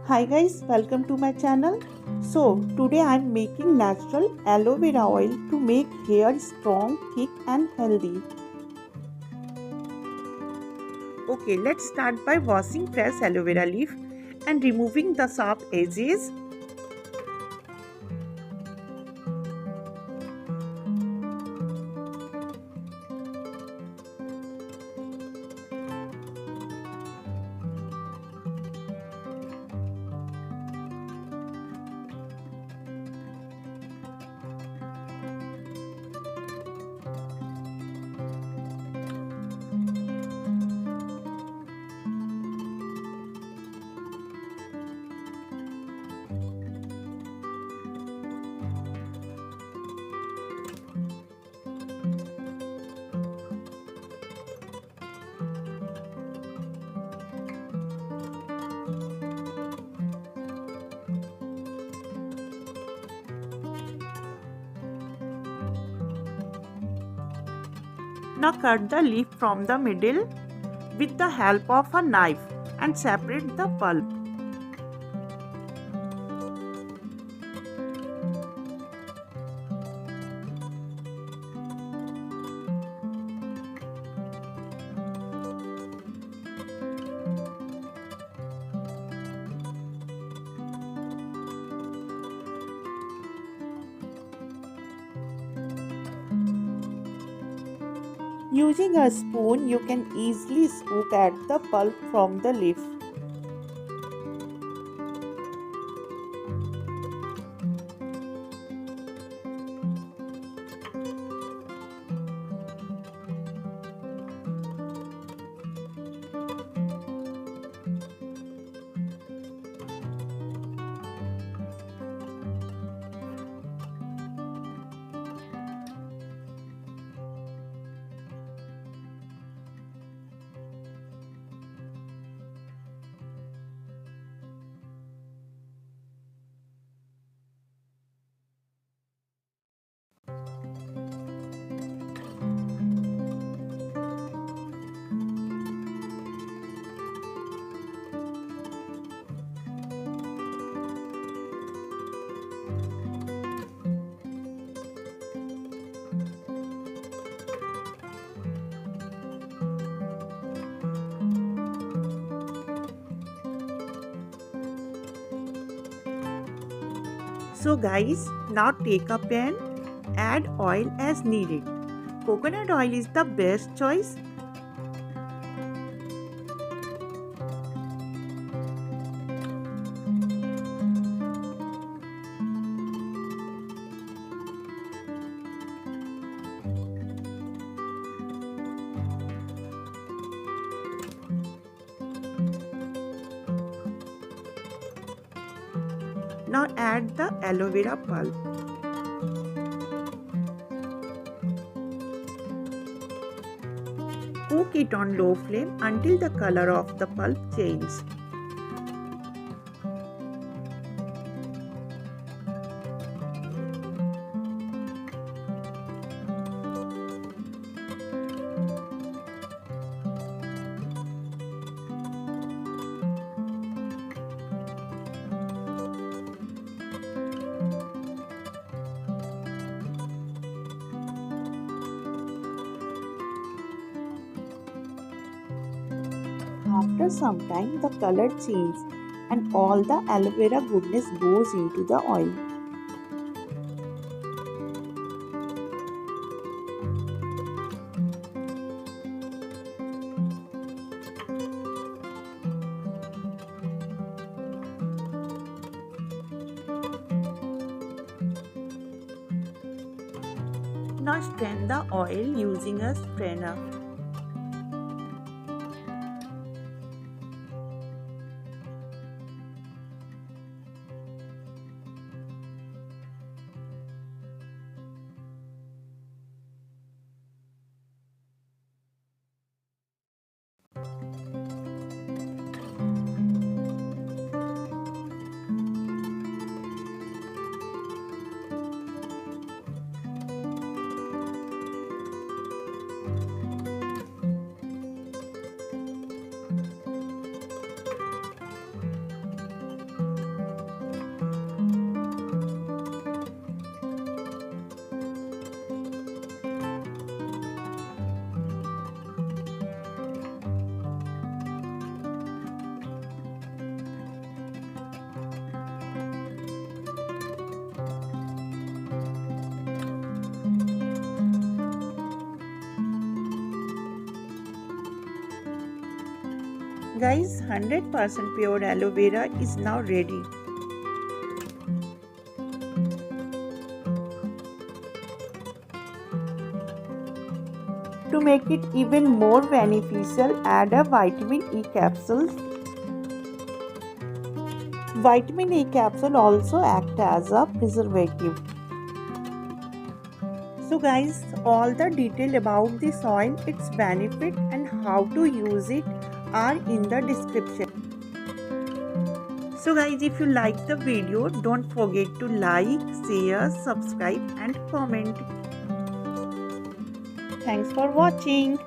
Hi guys, welcome to my channel. So today I am making natural aloe vera oil to make hair strong, thick and healthy. Okay, let's start by washing fresh aloe vera leaf and removing the sharp edges. Now cut the leaf from the middle with the help of a knife and separate the pulp. Using a spoon, you can easily scoop at the pulp from the leaf. So guys, now take a pan, add oil as needed. Coconut oil is the best choice. Now add the aloe vera pulp. Cook it on low flame until the color of the pulp changes. After some time, the color changes and all the aloe vera goodness goes into the oil. Now strain the oil using a strainer. Guys, 100% pure aloe vera is now ready. To make it even more beneficial, add a vitamin E capsules. Vitamin E capsule also act as a preservative. So guys, all the detail about this oil, its benefit and how to use it are in the description. So guys, if you like the video, don't forget to like, share, subscribe and comment. Thanks for watching.